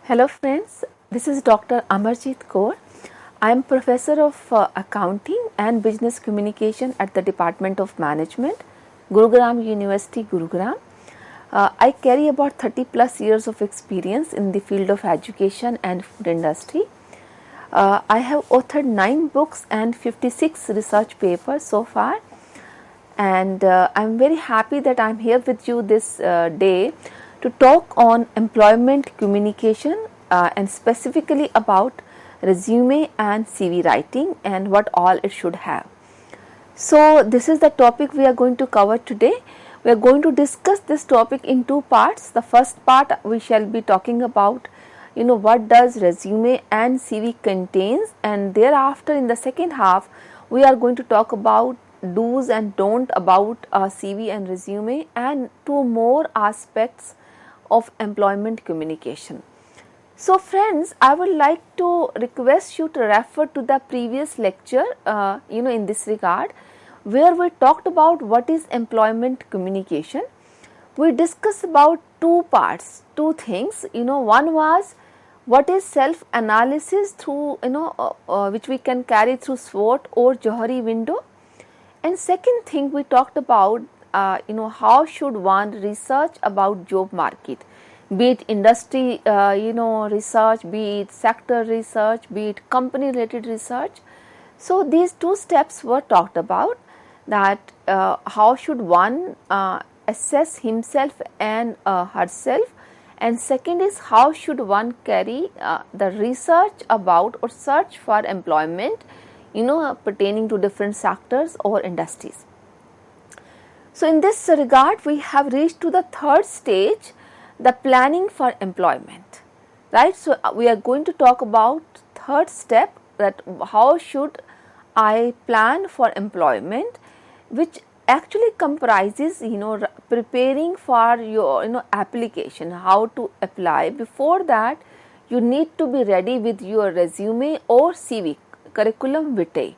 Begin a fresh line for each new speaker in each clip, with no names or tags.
Hello friends, this is Dr. Amarjit Kaur. I am Professor of Accounting and Business Communication at the Department of Management, Gurugram University, Gurugram. I carry about 30 plus years of experience in the field of education and food industry. I have authored 9 books and 56 research papers so far, and I am very happy that I am here with you this day to talk on employment communication and specifically about resume and CV writing and what all it should have. So, this is the topic we are going to cover today. We are going to discuss this topic in 2 parts. The first part we shall be talking about what does resume and CV contains, and thereafter in the second half we are going to talk about do's and don't about CV and resume and 2 more aspects of employment communication. So friends, I would like to request you to refer to the previous lecture in this regard, where we talked about what is employment communication. We discussed about 2 parts, 2 things. One was what is self analysis through which we can carry through SWOT or Johari window, and second thing we talked about how should one research about job market, be it industry research, be it sector research, be it company related research. So these 2 steps were talked about, that how should one assess himself and herself, and second is how should one carry the research about or search for employment pertaining to different sectors or industries. So in this regard, we have reached to the third stage, the planning for employment, right? So we are going to talk about third step, that how should I plan for employment, which actually comprises preparing for your application, how to apply. Before that, you need to be ready with your resume or CV, curriculum vitae.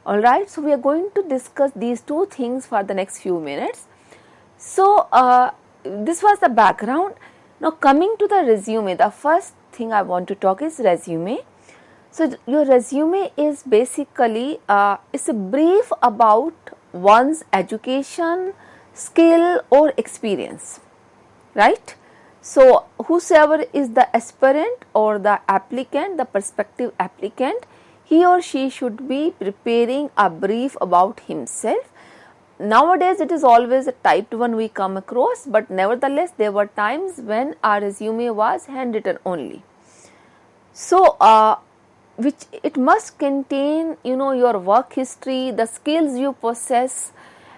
Alright, so we are going to discuss these 2 things for the next few minutes. So this was the background. Now coming to the resume, the first thing I want to talk is resume. So your resume is basically it's a brief about one's education, skill or experience, right? So whosoever is the aspirant or the applicant, the prospective applicant, he or she should be preparing a brief about himself. Nowadays it is always a typed one we come across, but nevertheless there were times when our resume was handwritten only. So which it must contain your work history, the skills you possess,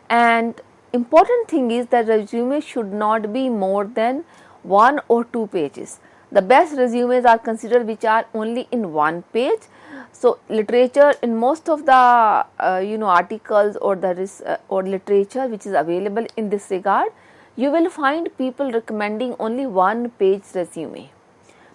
and important thing is that resume should not be more than 1 or 2 pages. The best resumes are considered which are only in 1 page. So literature, in most of the articles or the or literature which is available in this regard, you will find people recommending only 1 page resume.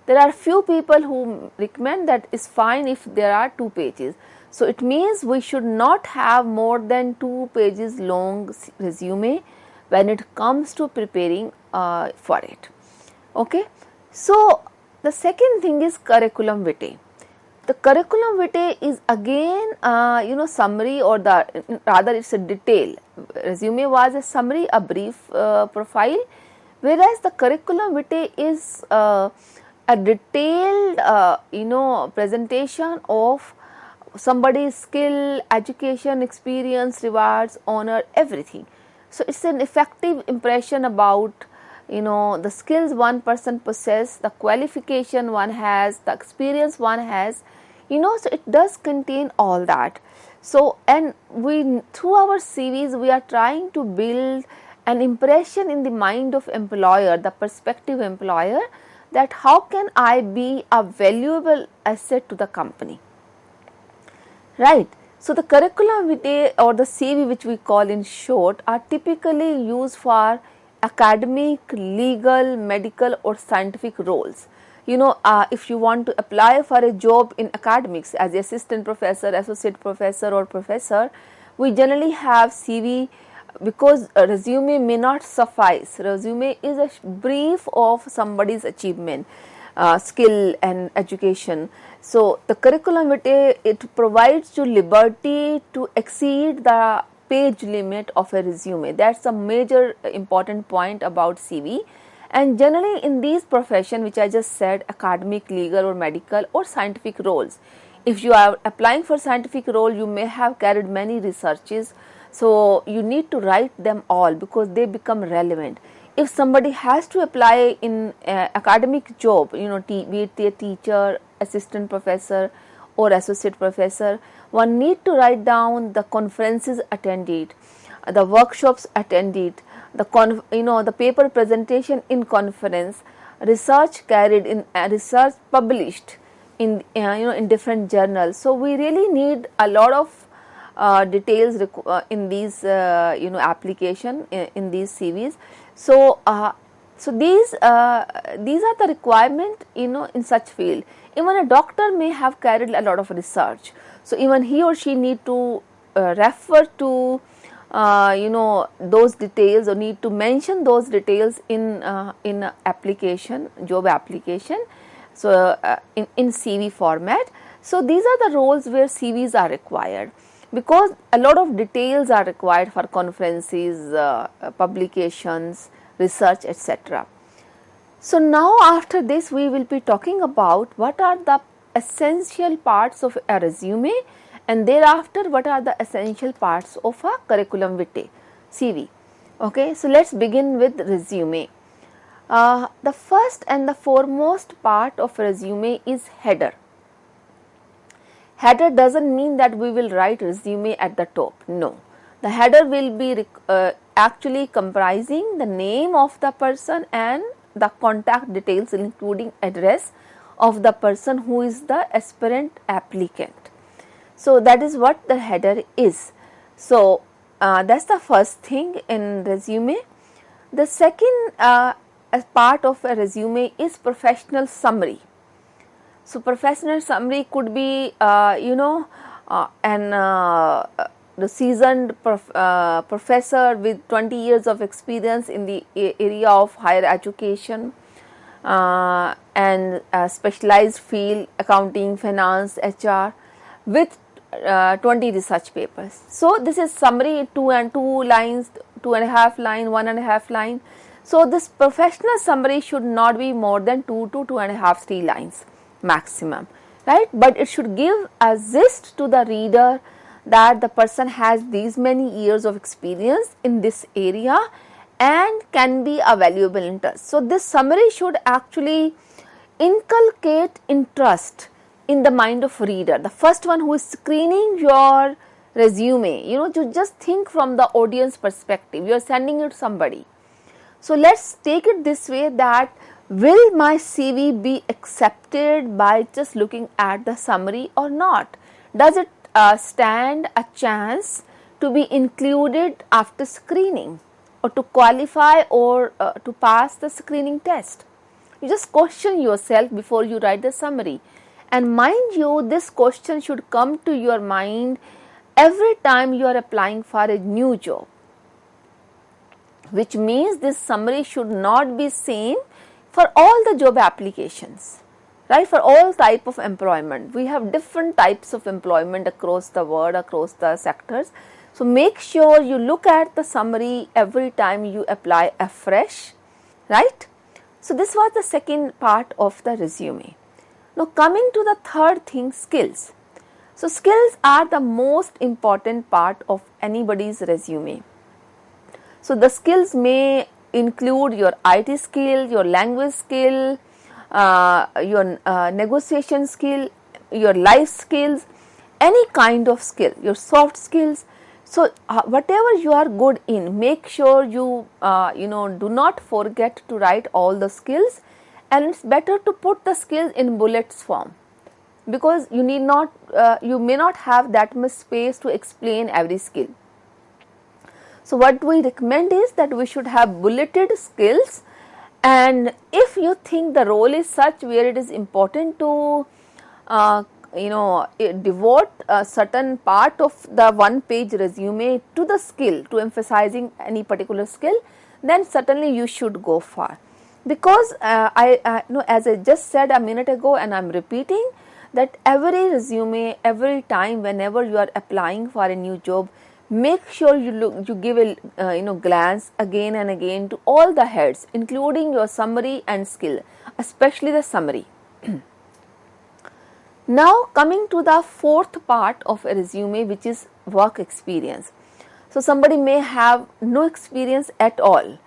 There are few people who recommend that is fine if there are 2 pages. So it means we should not have more than 2 pages long resume when it comes to preparing for it. Okay. So the second thing is curriculum vitae. The curriculum vitae is again summary, or rather it's a detail. Resume was a summary, a brief profile, whereas the curriculum vitae is a detailed presentation of somebody's skill, education, experience, rewards, honor, everything. So it's an effective impression about the skills one person possesses, the qualification one has, the experience one has, so it does contain all that. So, and we, through our CVs, we are trying to build an impression in the mind of employer, the prospective employer, that how can I be a valuable asset to the company, right? So the curriculum vitae or the CV, which we call in short, are typically used for academic, legal, medical or scientific roles. If you want to apply for a job in academics as assistant professor, associate professor or professor, we generally have CV because a resume may not suffice. Resume is a brief of somebody's achievement. skill and education. So the curriculum vitae, it provides you liberty to exceed the page limit of a resume. That's a major important point about CV. And generally in these professions which I just said, academic, legal or medical or scientific roles, if you are applying for scientific role, you may have carried many researches, so you need to write them all because they become relevant. If somebody has to apply in academic job, be it a teacher, assistant professor or associate professor, one need to write down the conferences attended, the workshops attended, the paper presentation in conference, research carried in, research published in in different journals. So we really need a lot of details in these application in these CVs. So these are the requirement in such field. Even a doctor may have carried a lot of research, so even he or she need to refer to those details or need to mention those details in application, job application, so in CV format. So these are the roles where CVs are required, because a lot of details are required for conferences, publications, research, etc. So now after this we will be talking about what are the essential parts of a resume, and thereafter what are the essential parts of a curriculum vitae, CV. Okay, so let's begin with resume. The first and the foremost part of resume is header. Header doesn't mean that we will write resume at the top. No, the header will be actually comprising the name of the person and the contact details, including address of the person who is the aspirant applicant. So that is what the header is. So that's the first thing in resume. The second part of a resume is professional summary. So professional summary could be the seasoned professor with 20 years of experience in the area of higher education and specialized field, accounting, finance, HR, with 20 research papers. So this is summary, 2 lines, 2.5 line, 1.5 line. So this professional summary should not be more than 2 to 2.5, 3 lines maximum, right? But it should give a gist to the reader that the person has these many years of experience in this area and can be a valuable interest. So this summary should actually inculcate interest in the mind of reader, the first one who is screening your resume. You just think from the audience perspective, you are sending it to somebody. So let's take it this way, that will my CV be accepted by just looking at the summary or not? Does it stand a chance to be included after screening or to qualify or to pass the screening test? You just question yourself before you write the summary. And mind you, this question should come to your mind every time you are applying for a new job, which means this summary should not be same for all the job applications, right? For all type of employment, we have different types of employment across the world, across the sectors. So make sure you look at the summary every time you apply afresh, right? So this was the second part of the resume. Now coming to the third thing, skills. So skills are the most important part of anybody's resume. So the skills may include your IT skill, your language skill, your negotiation skill, your life skills, any kind of skill, your soft skills. So whatever you are good in, make sure you do not forget to write all the skills, and it's better to put the skills in bullets form, because you may not have that much space to explain every skill. So what we recommend is that we should have bulleted skills, and if you think the role is such where it is important to devote a certain part of the one page resume to the skill, to emphasizing any particular skill, then certainly you should go for. because as I just said a minute ago, and I'm repeating, that every resume, every time whenever you are applying for a new job, make sure you give a glance again and again to all the heads, including your summary and skill, especially the summary. Now coming to the fourth part of a resume, which is work experience. So somebody may have no experience at all.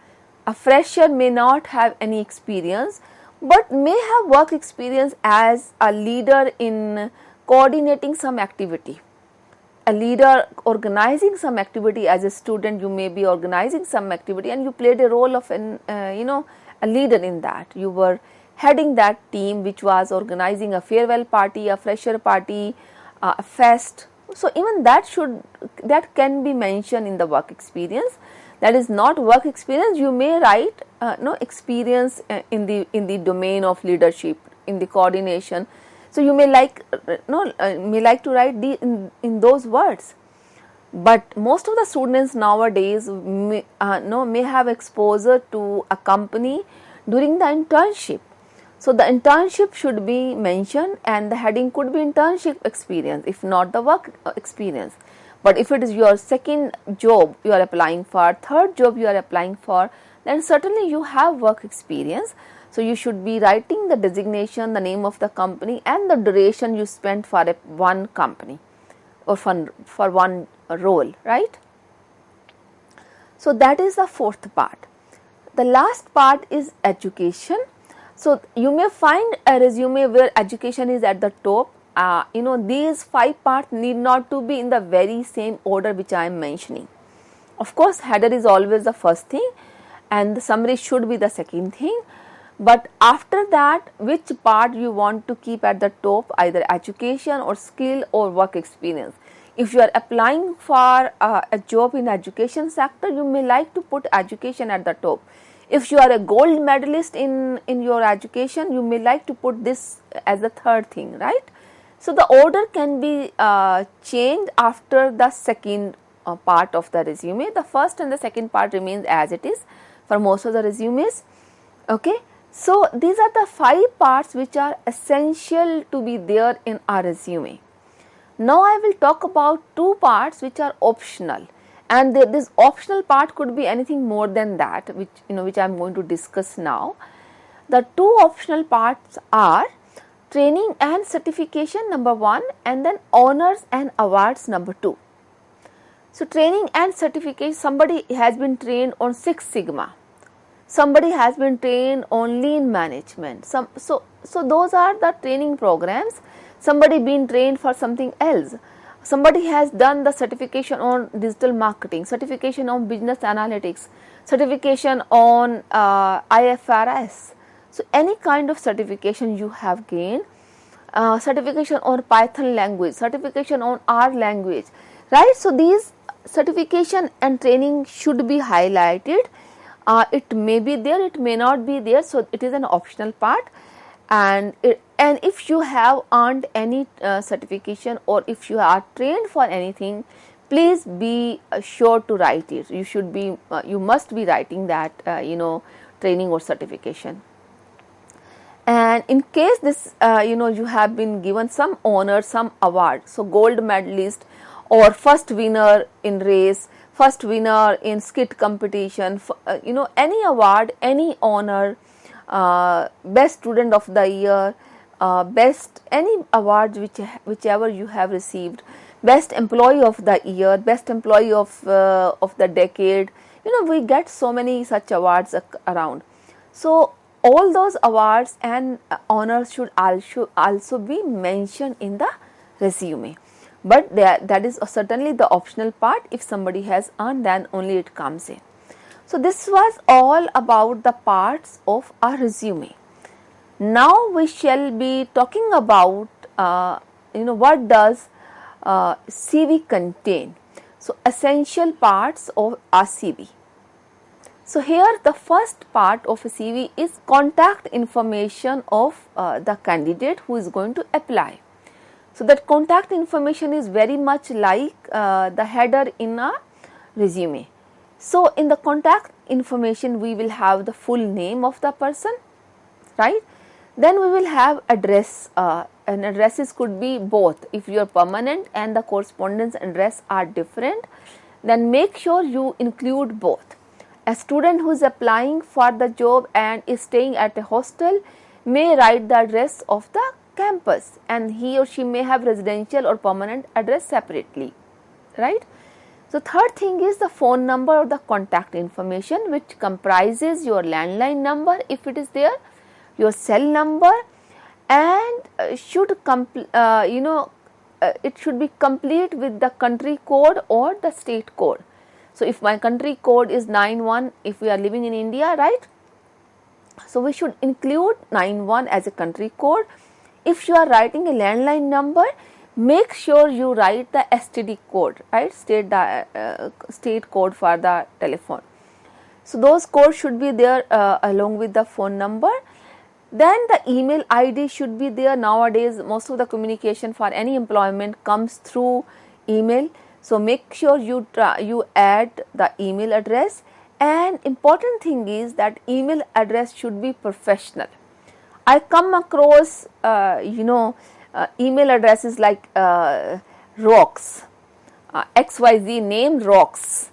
A fresher may not have any experience, but may have work experience as a leader in coordinating some activity. A leader organizing some activity. As a student, you may be organizing some activity and you played a role of a leader in that. You were heading that team which was organizing a farewell party, a fresher party, a fest. So even that can be mentioned in the work experience. That is not work experience. You may write experience in the domain of leadership, in the coordination. So you may like to write in those words. But most of the students nowadays may have exposure to a company during the internship. So the internship should be mentioned, and the heading could be internship experience, if not the work experience. But if it is your second job you are applying for, third job you are applying for, then certainly you have work experience. So you should be writing the designation, the name of the company, and the duration you spent for one company or for one role, right? So that is the fourth part. The last part is education. So you may find a resume where education is at the top. These 5 parts need not to be in the very same order which I am mentioning. Of course, header is always the first thing and the summary should be the second thing. But after that, which part you want to keep at the top, either education or skill or work experience. If you are applying for a job in education sector, you may like to put education at the top. If you are a gold medalist in your education, you may like to put this as the third thing, right? So the order can be changed after the second part of the resume. The first and the second part remains as it is for most of the resumes. Okay. So these are the 5 parts which are essential to be there in our resume. Now I will talk about 2 parts which are optional. And this optional part could be anything more than that, which I am going to discuss now. The 2 optional parts are training and certification number 1, and then honors and awards number 2. So training and certification, somebody has been trained on 6 Sigma. Somebody has been trained on lean management. So those are the training programs. Somebody been trained for something else. Somebody has done the certification on digital marketing, certification on business analytics, certification on IFRS. So any kind of certification you have gained, certification on Python language, certification on R language, right? So these certification and training should be highlighted. It may be there, it may not be there. So it is an optional part. And if you have earned any certification, or if you are trained for anything, please be sure to write it. You must be writing that training or certification. And in case this you have been given some honor, some award, so gold medalist or first winner in race, first winner in skit competition, any award, any honor, best student of the year, best any awards whichever you have received, best employee of the year, best employee of the decade. We get so many such awards around. So all those awards and honors should also be mentioned in the resume. But that is certainly the optional part. If somebody has earned, then only it comes in. So this was all about the parts of our resume. Now we shall be talking about what does CV contain. So essential parts of our CV. So here the first part of a CV is contact information of the candidate who is going to apply. So that contact information is very much like the header in a resume. So in the contact information we will have the full name of the person, right? Then we will have address, and addresses could be both. If your permanent and the correspondence address are different, then make sure you include both. A student who is applying for the job and is staying at a hostel may write the address of the campus, and he or she may have residential or permanent address separately, right? So third thing is the phone number or the contact information, which comprises your landline number if it is there, your cell number, and it should be complete with the country code or the state code. So if my country code is 91, if we are living in India, right? So we should include 91 as a country code. If you are writing a landline number, make sure you write the STD code, right? State code for the telephone. So those codes should be there along with the phone number. Then the email ID should be there. Nowadays most of the communication for any employment comes through email. So make sure you add the email address, and important thing is that email address should be professional. I come across email addresses like rocks, XYZ name rocks,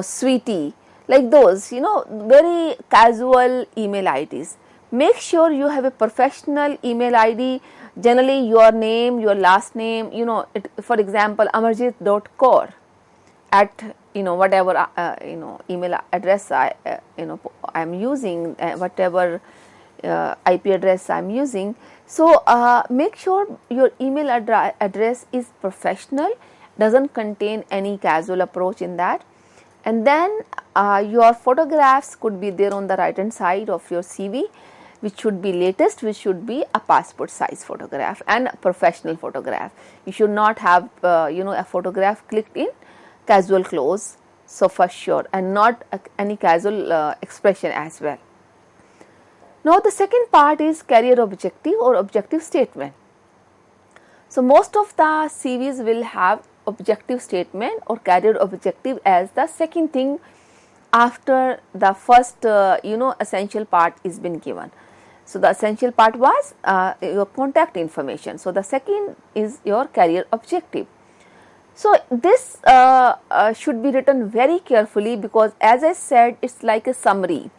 sweetie, like those, very casual email IDs. Make sure you have a professional email ID, generally your name, your last name, for example, amarjit.kaur at whatever email address I am using, whatever IP address I am using. So make sure your email address is professional, doesn't contain any casual approach in that. And then your photographs could be there on the right hand side of your CV, which should be latest, which should be a passport size photograph and a professional photograph. You should not have a photograph clicked in casual clothes, so for sure, and not any casual expression as well. Now the second part is career objective or objective statement. So most of the CVs will have objective statement or career objective as the second thing after the first essential part is been given. So the essential part was your contact information. So the second is your career objective. So this should be written very carefully, because as I said, it's like a summary.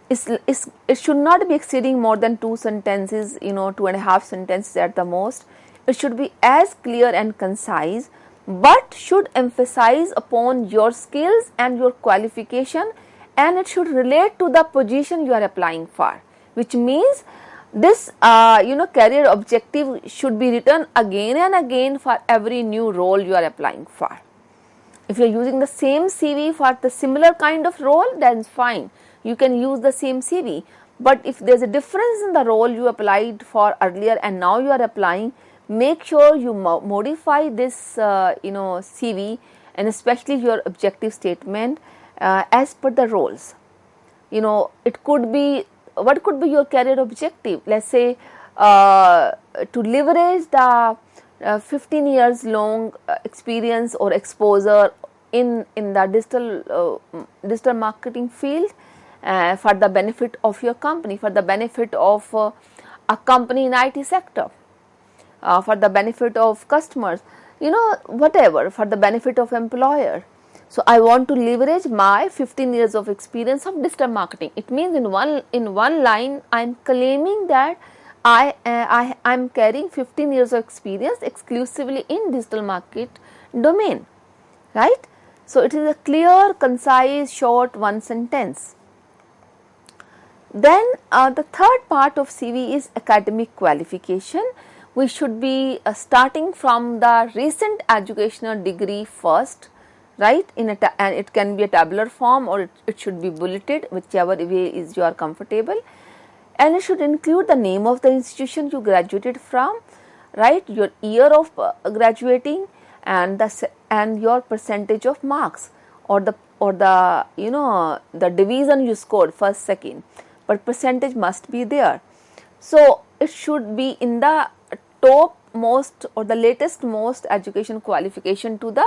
It should not be exceeding more than 2 sentences, 2.5 sentences at the most. It should be as clear and concise, but should emphasize upon your skills and your qualification, and it should relate to the position you are applying for, which means this career objective should be written again and again for every new role you are applying for. If you are using the same CV for the similar kind of role, then fine, you can use the same CV. But if there is a difference in the role you applied for earlier and now you are applying, make sure you modify this CV, and especially your objective statement as per the roles. It could be, what could be your career objective? Let's say to leverage the 15 years long experience or exposure in the digital marketing field for the benefit of your company, for the benefit of a company in IT sector, for the benefit of customers, whatever, for the benefit of employer. So I want to leverage my 15 years of experience of digital marketing. It means in one line I am claiming that I am carrying 15 years of experience exclusively in digital market domain, right? So it is a clear, concise, short one sentence. Then the third part of CV is academic qualification. We should be starting from the recent educational degree first, right? And it can be a tabular form or it should be bulleted, whichever way is you are comfortable. And it should include the name of the institution you graduated from, right? Your year of graduating and your percentage of marks or the division you scored first, second, but percentage must be there. So it should be in the top most or the latest most education qualification to the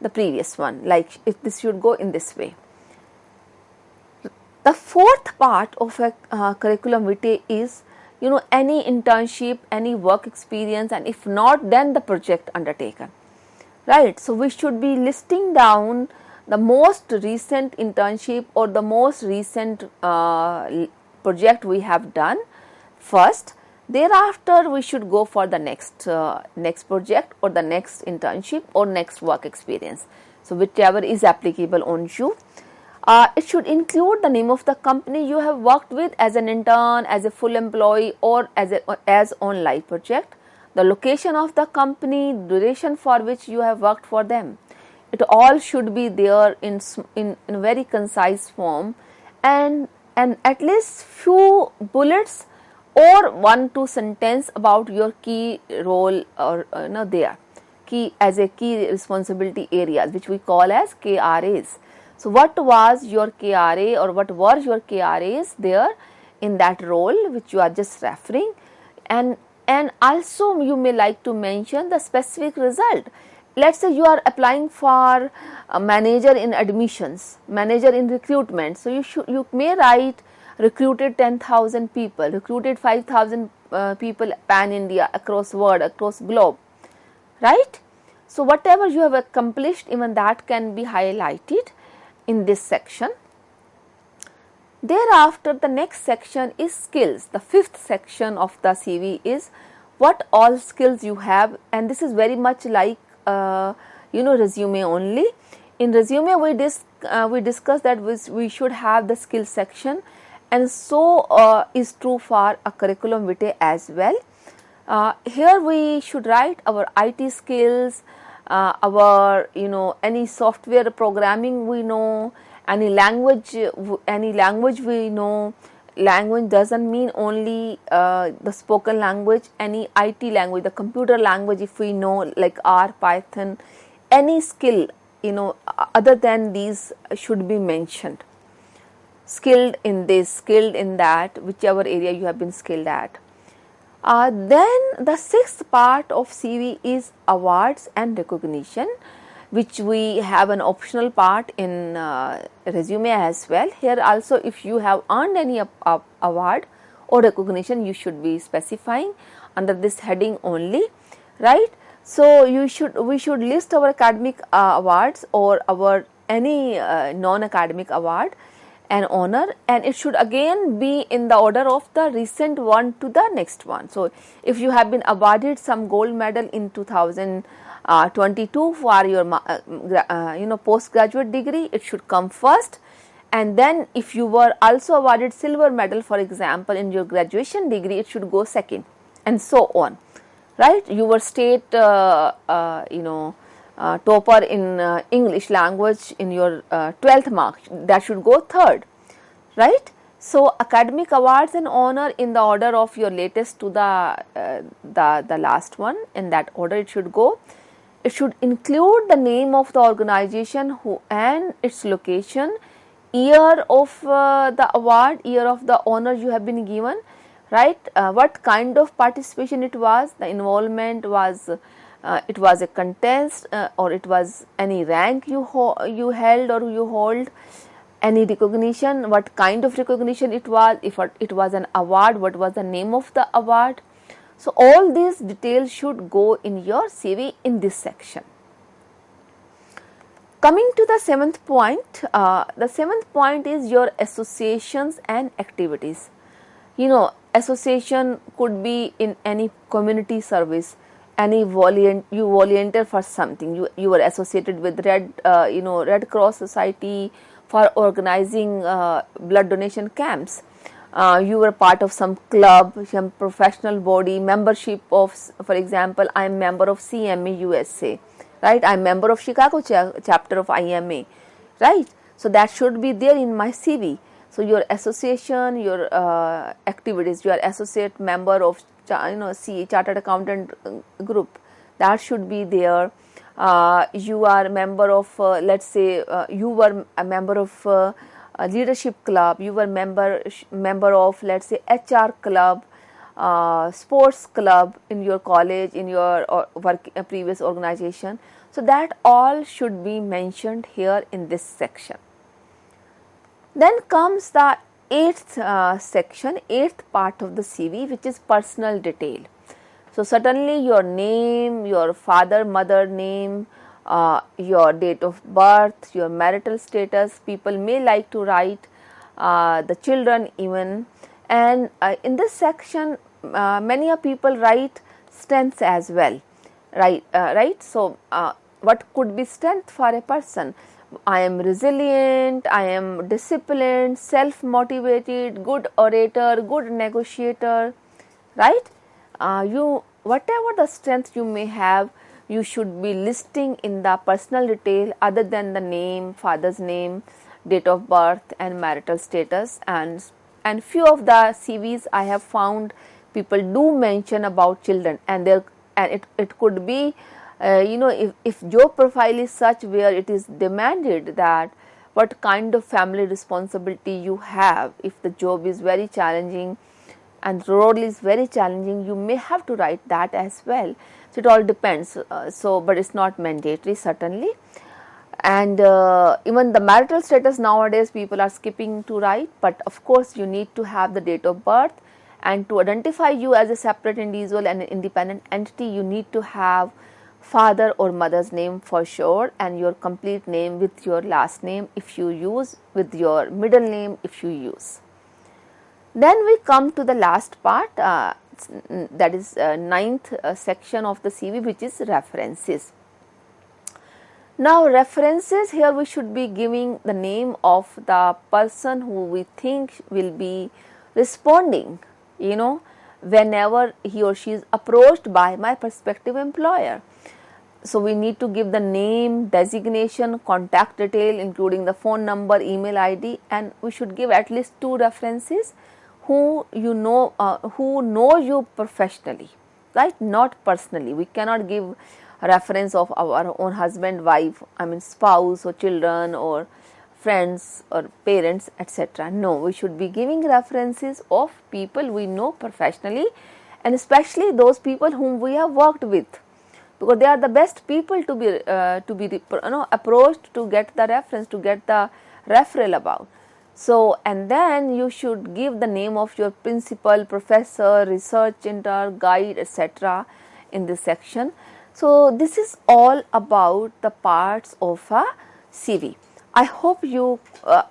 the previous one, like if this should go in this way. The fourth part of a curriculum vitae is, any internship, any work experience, and if not, then the project undertaken, right? So we should be listing down the most recent internship or the most recent project we have done first. Thereafter, we should go for the next project or the next internship or next work experience. So whichever is applicable on you. It should include the name of the company you have worked with as an intern, as a full employee, or as on live project, the location of the company, duration for which you have worked for them. It all should be there in very concise form, and at least few bullets or 1-2 sentence about your key role or there, key responsibility areas, which we call as KRAs. So what was your KRA or what were your KRAs there in that role which you are just referring, and also you may like to mention the specific result. Let's say you are applying for a manager in admissions, manager in recruitment. So you may write recruited 10,000 people, recruited 5,000 people pan India, across world, across globe, right? So whatever you have accomplished, even that can be highlighted in this section. Thereafter, the next section is skills. The fifth section of the CV is what all skills you have, and this is very much like resume only. In resume, we discussed that we should have the skills section, and so is true for a curriculum vitae as well. Here we should write our IT skills, our any software programming we know, any language we know. Language doesn't mean only the spoken language, any IT language, the computer language if we know, like R, Python, any skill other than these should be mentioned. Skilled in this, skilled in that, whichever area you have been skilled at. Then the sixth part of CV is awards and recognition, which we have an optional part in resume as well. Here also, if you have earned any award or recognition, you should be specifying under this heading only, right? So we should list our academic awards or our any non-academic award and honor, and it should again be in the order of the recent one to the next one. So if you have been awarded some gold medal in 2022 for your postgraduate degree, it should come first, and then if you were also awarded silver medal, for example, in your graduation degree, it should go second, and so on, right? You were state topper in English language in your 12th mark, that should go third, right? So academic awards and honor in the order of your latest to the last one, in that order it should go. It should include the name of the organization and its location, year of the award, year of the honor you have been given, right? What kind of participation it was, the involvement was. It was a contest or it was any rank you held or you hold, any recognition, what kind of recognition it was, if it was an award, what was the name of the award. So all these details should go in your CV in this section. Coming to the seventh point, is your associations and activities. Association could be in any community service, any you volunteer for something, you were associated with Red Cross Society for organizing blood donation camps. You were part of some club, some professional body, membership of, for example, I am member of CME USA, right? I am member of Chicago chapter of IMA, right? So that should be there in my CV. So your association, your activities, you are associate member of Chartered Accountant group, that should be there. You are a member of, let's say, you were a member of a leadership club, you were member of, let's say, HR club, sports club in your college, in your previous organization. So that all should be mentioned here in this section. Then comes the eighth section, eighth part of the CV, which is personal detail. So certainly your name, your father, mother name, your date of birth, your marital status. People may like to write the children even, and in this section many people write strengths as well, right. So what could be strength for a person? I am resilient, I am disciplined, self motivated, good orator, good negotiator, right. You, whatever the strength you may have, you should be listing in the personal detail other than the name, father's name, date of birth and marital status. And few of the CVs I have found people do mention about children, and there, and it could be if job profile is such where it is demanded that what kind of family responsibility you have. If the job is very challenging and the role is very challenging, you may have to write that as well. So it all depends. But it's not mandatory certainly. And even the marital status nowadays people are skipping to write, but of course you need to have the date of birth, and to identify you as a separate individual and an independent entity, you need to have father or mother's name for sure, and your complete name with your last name if you use, with your middle name if you use. Then we come to the last part, that is ninth section of the CV, which is references. Now references, here we should be giving the name of the person who we think will be responding, whenever he or she is approached by my prospective employer. So we need to give the name, designation, contact detail including the phone number, email ID, and we should give at least 2 references who who know you professionally, right, not personally. We cannot give a reference of our own husband, wife, spouse or children or friends or parents, etc. No, we should be giving references of people we know professionally, and especially those people whom we have worked with, because they are the best people to be approached to get the reference, to get the referral about. So, and then you should give the name of your principal, professor, research center, guide, etc. in this section. So, this is all about the parts of a CV. I hope you,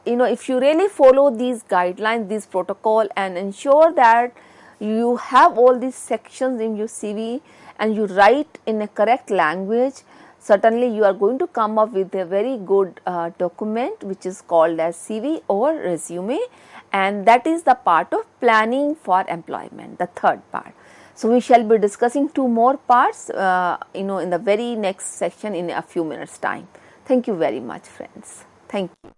if you really follow these guidelines, this protocol, and ensure that you have all these sections in your CV and you write in a correct language, certainly you are going to come up with a very good document which is called as CV or resume, and that is the part of planning for employment, the third part. So we shall be discussing 2 more parts in the very next section in a few minutes time. Thank you very much, friends. Thank you.